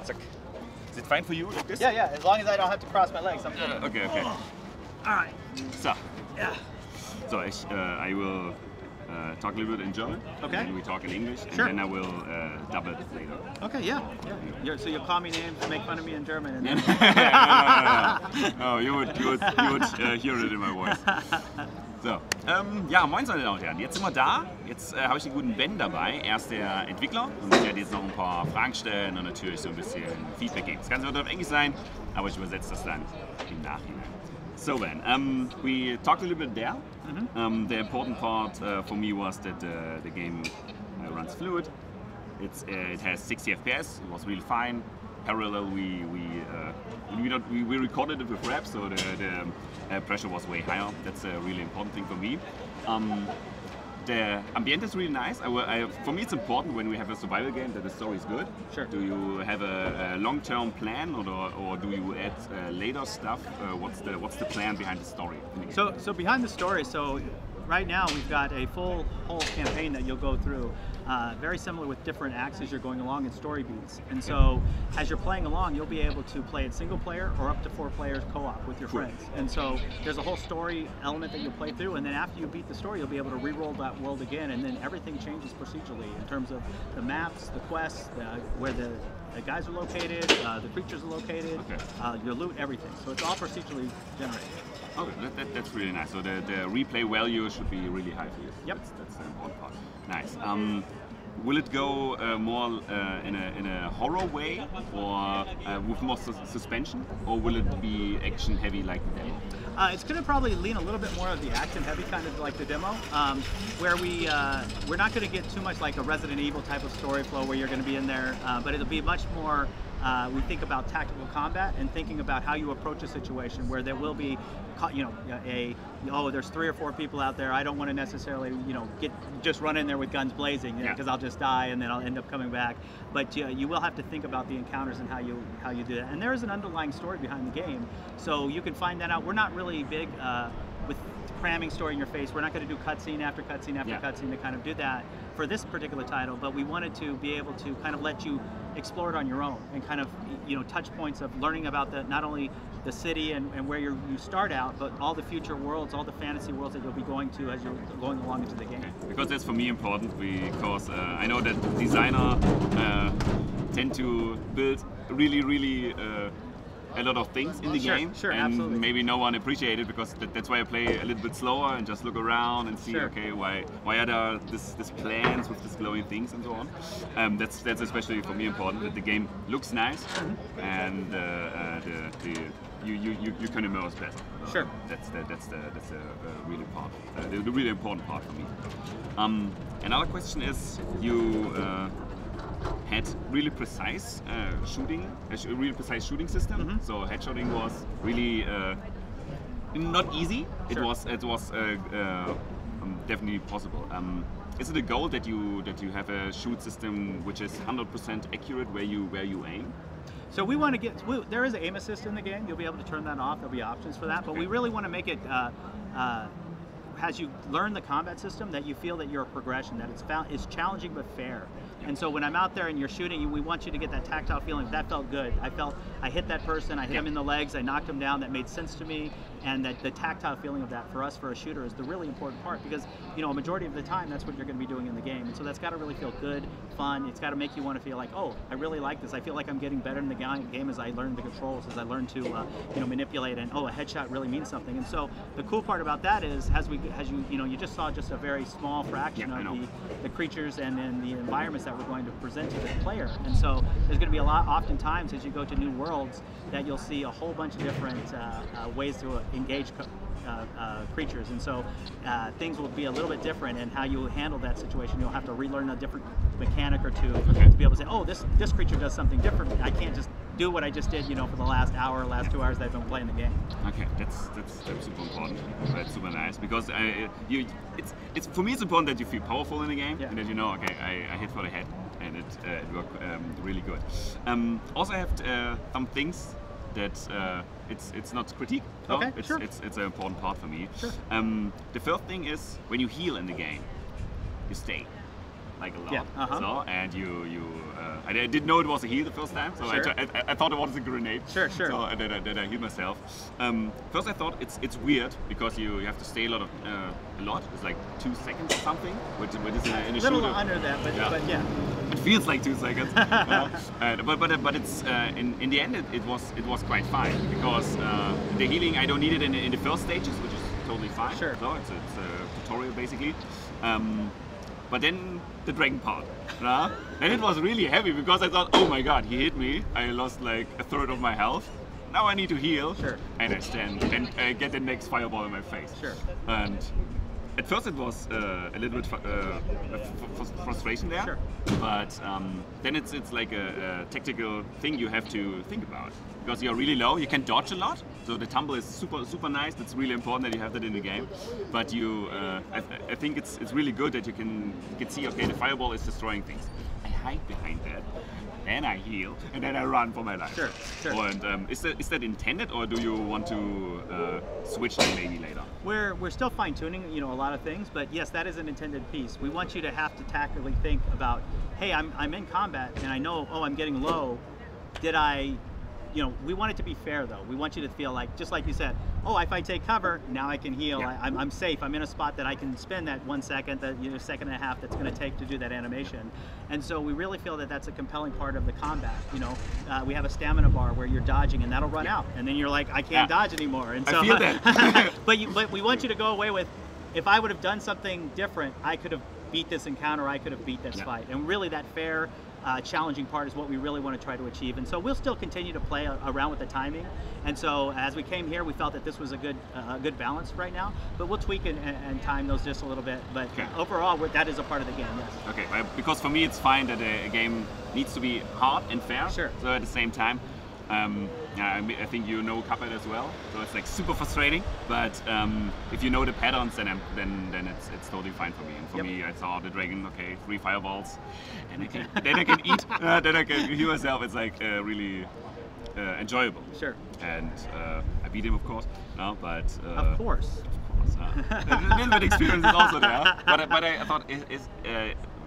Zack. Is it fine for you like this? Yeah, yeah. As long as I don't have to cross my legs, I'm good. Okay, okay. All right. So. Yeah. So I will talk a little bit in German. Okay. And we talk in English. Sure. And then I will double it later. Okay, yeah. So you'll call me names, make fun of me in German, and then... No, you would hear it in my voice. So, ja, moin meine Damen und Herren, jetzt sind wir da. Jetzt habe ich den guten Ben dabei. Er ist der Entwickler und ich werde jetzt noch ein paar Fragen stellen und natürlich so ein bisschen Feedback geben. Das Ganze wird auf Englisch sein, aber ich übersetze das dann im Nachhinein. So Ben, we talked a little bit there. The important part for me was that the game runs fluid. It has 60 FPS. It was really fine. Parallel, we recorded it with rep, so the pressure was way higher. That's a really important thing for me. The ambiente is really nice. For me, it's important when we have a survival game that the story is good. Sure. Do you have a long-term plan, or do you add later stuff? What's the plan behind the story? So behind the story, right now we've got a whole campaign that you'll go through, very similar with different acts as you're going along in story beats. And so as you're playing along, you'll be able to play it single player or up to 4 players co-op with your friends. And so there's a whole story element that you'll play through, and then after you beat the story, you'll be able to re-roll that world again, and then everything changes procedurally in terms of the maps, the quests, where the guys are located, the creatures are located, your loot, everything. So it's all procedurally generated. Okay, that's really nice. So the replay value should be really high for you. Yep. That's the important part. Nice. Will it go more in a horror way, or with more suspension, or will it be action heavy like the demo? It's going to probably lean a little bit more of the action heavy, kind of like the demo, where we're not going to get too much like a Resident Evil type of story flow where you're going to be in there, but it'll be much more. We think about tactical combat and thinking about how you approach a situation where there will be, there's 3 or 4 people out there. I don't want to necessarily, just run in there with guns blazing, because I'll just die and then I'll end up coming back. But you will have to think about the encounters and how you do that. And there is an underlying story behind the game, so you can find that out. We're not really big with cramming story in your face. We're not going to do cutscene after cutscene after cutscene to kind of do that for this particular title, but we wanted to be able to kind of let you explore it on your own and kind of touch points of learning about not only the city and where you start out, but all the future worlds, all the fantasy worlds that you'll be going to as you're going along into the game. Because that's for me important, because I know that designers tend to build really a lot of things in the game, and absolutely. Maybe no one appreciates it, because that's why I play a little bit slower and just look around and see, okay, why are there this plans with these glowing things and so on. That's especially for me important, that the game looks nice and you can immerse better. Sure. That's the really part, the really important part for me. Another question is, you had really precise shooting system. So headshotting was really not easy. It was definitely possible. Is it a goal that you have a shoot system which is 100% accurate where you aim? So we want to there is an aim assist in the game. You'll be able to turn that off. There'll be options for that, but we really want to make it as you learn the combat system, that you feel that you're a progression, that it's challenging but fair. And so when I'm out there and you're shooting, we want you to get that tactile feeling. That felt good. I hit that person, I hit him in the legs, I knocked him down. That made sense to me, and that the tactile feeling of that for us, for a shooter, is the really important part, because a majority of the time that's what you're going to be doing in the game. And so that's got to really feel good, fun. It's got to make you want to feel like, oh, I really like this. I feel like I'm getting better in the game as I learn the controls, as I learn to manipulate, and a headshot really means something. And so the cool part about that is, you just saw just a very small fraction of the creatures and the environments that we're going to present to the player. And so there's going to be oftentimes as you go to new worlds, that you'll see a whole bunch of different ways to engage creatures. And so things will be a little bit different in how you handle that situation. You'll have to relearn a different mechanic or two to be able to say, oh, this creature does something different. I can't just do what I just did, for the last 2 hours that I've been playing the game. Okay, that's super important. That's super nice, because it's for me it's important that you feel powerful in the game, and that okay, I hit for the head, and it worked really good. Also, I have some things that it's not critique. Okay, it's an important part for me. Sure. The first thing is, when you heal in the game, you stay. like a lot. Yeah, So and I didn't know it was a heal the first time, so Sure. I thought it was a grenade. Sure. So then I healed myself. First I thought it's weird because you have to stay a lot. It's like 2 seconds or something, which is in a A little shooter. under that, but Yeah. but yeah. It feels like 2 seconds, but it's in the end it was quite fine because the healing I don't need it in the first stages, which is totally fine. Sure. So it's a tutorial basically. But then the dragon part, and it was really heavy because I thought, oh my god, he hit me. I lost like a third of my health. Now I need to heal, Sure. and I stand and get the next fireball in my face. Sure. And at first it was a little bit frustration there, Sure. but then it's like a tactical thing you have to think about because you're really low. You can dodge a lot, so the tumble is super nice. That's really important that you have that in the game. But I think it's really good that you can see, okay, the fireball is destroying things. I hide behind that. Then I heal, and then I run for my life. Sure. And is that intended, or do you want to switch them maybe later? We're still fine tuning, a lot of things, but yes, that is an intended piece. We want you to have to tactically think about, hey, I'm in combat, and I know, oh, I'm getting low. Did I? We want it to be fair though. We want you to feel like, just like you said, oh, if I take cover, now I can heal. Yeah. I'm safe. I'm in a spot that I can spend that 1 second, that second and a half that's going to take to do that animation. And so we really feel that that's a compelling part of the combat. We have a stamina bar where you're dodging, and that'll run out, and then you're like, I can't dodge anymore. And so, I feel that. but we want you to go away with, if I would have done something different, I could have beat this encounter. I could have beat this fight. And really, that fair. Challenging part is what we really want to try to achieve, and so we'll still continue to play around with the timing. And so as we came here, we felt that this was a good balance right now, but we'll tweak and time those just a little bit. But overall, that is a part of the game. Yes. Okay, because for me it's fine that a game needs to be hard and fair. Sure. So at the same time, I think you know Cuphead as well, so it's like super frustrating. But if you know the patterns, then it's totally fine for me. And for me, I saw the dragon. Okay, 3 fireballs, and then I can eat. Then I can heal myself. It's like really enjoyable. Sure. And I beat him, of course. No, but Of course. a little bit experience is also there. But I thought,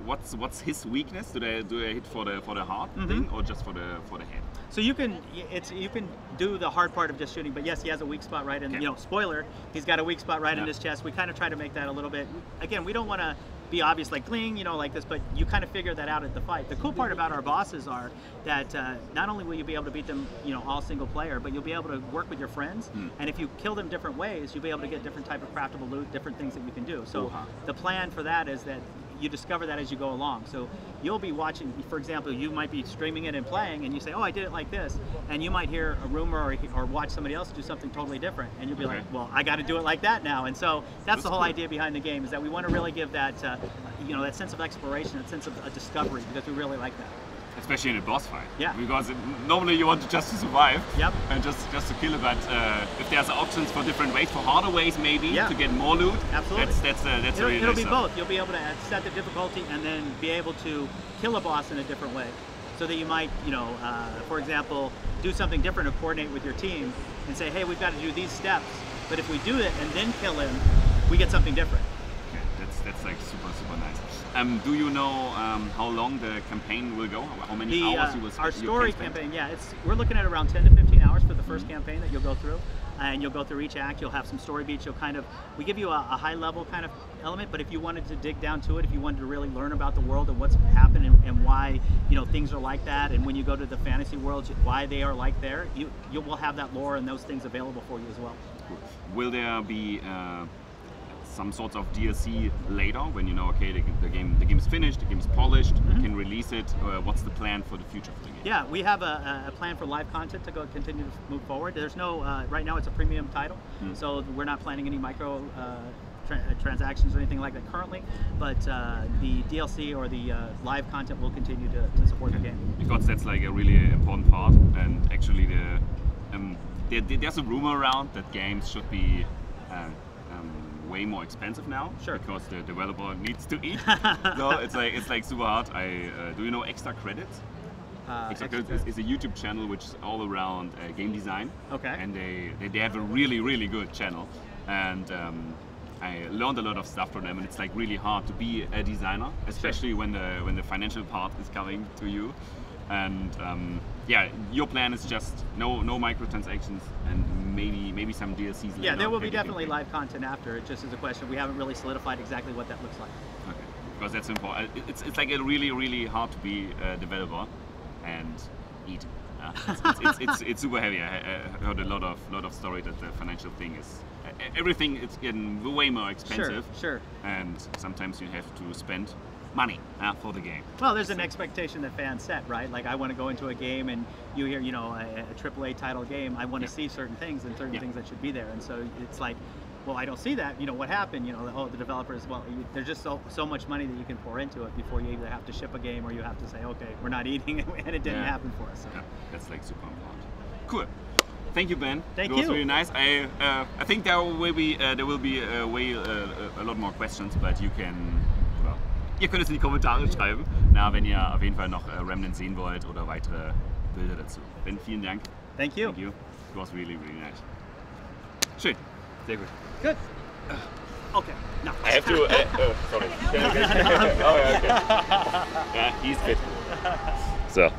what's his weakness? Do I hit for the heart thing or just for the head? So you can do the hard part of just shooting, but yes, he has a weak spot right in. Spoiler, he's got a weak spot right in his chest. We kind of try to make that a little bit. Again, we don't want to be obvious like gling, like this, but you kind of figure that out at the fight. The cool part about our bosses are that not only will you be able to beat them, all single player, but you'll be able to work with your friends. And if you kill them different ways, you'll be able to get different type of craftable loot, different things that you can do. So the plan for that is that you discover that as you go along. So you'll be watching, for example, you might be streaming it and playing, and you say, oh, I did it like this, and you might hear a rumor or watch somebody else do something totally different, and you'll be like, well, I got to do it like that now. And so that's the whole idea behind the game, is that we want to really give that, that sense of exploration, that sense of discovery, because we really like that. Especially in a boss fight. Yeah. Because normally you want just to survive. Yep. And just to kill it. But if there's options for different ways, for harder ways maybe, to get more loot. Absolutely. That's it'll, really it'll nice be stuff. both. You'll be able to set the difficulty and then be able to kill a boss in a different way. So that you might, for example, do something different or coordinate with your team and say, hey, we've got to do these steps. But if we do it and then kill him, we get something different. Okay, that's like super nice. Do you know how long the campaign will go? How many hours you will spend? Our story campaign, we're looking at around 10 to 15 hours for the first campaign that you'll go through. And you'll go through each act, you'll have some story beats, we give you a high level kind of element, but if you wanted to dig down to it, if you wanted to really learn about the world and what's happened and why, things are like that, and when you go to the fantasy worlds, why they are like there, you will have that lore and those things available for you as well. Will there be some sorts of DLC later when okay, the game is finished, the game is polished, you can release it? What's the plan for the future for the game? Yeah, we have a plan for live content to continue to move forward. There's no right now it's a premium title, so we're not planning any micro transactions or anything like that currently, but the DLC or the live content will continue to support the game. Because that's like a really important part, and actually there's a rumor around that games should be way more expensive now. Sure. Because the developer needs to eat. So it's like super hard. Do you know Extra Credits? Extra Credits is a YouTube channel which is all around game design. Okay. And they have a really good channel, and I learned a lot of stuff from them, and it's like really hard to be a designer, especially when the financial part is coming to you. And yeah, your plan is just no microtransactions and maybe some DLCs. Yeah, there will be definitely live content after. It just is a question. We haven't really solidified exactly what that looks like. Okay, because that's important. It's like really hard to be a developer and eat. It's super heavy. I heard a lot of story that the financial thing is everything is getting way more expensive. Sure. And sometimes you have to spend money for the game. Well, there's an expectation that fans set, right? Like I want to go into a game and you hear, you know, a AAA title game. I want to see certain things and certain things that should be there. And so it's like, well, I don't see that. You know, what happened? You know, the developers, well, there's just so much money that you can pour into it before you either have to ship a game or you have to say, okay, we're not eating it, and it didn't happen for us. So. Yeah, that's like super important. Cool. Thank you, Ben. Thank you. It was really nice. I think there will be a lot more questions, but you can. Well, ihr könnt es in die Kommentare schreiben, wenn ihr auf jeden Fall noch Remnant sehen wollt oder weitere Bilder dazu. Ben, vielen Dank. Thank you. Thank you. It was really nice. Schön. Sehr gut. Good. Okay. No. I have to. Oh, sorry. Oh, yeah, okay. Yeah, he's fit. So.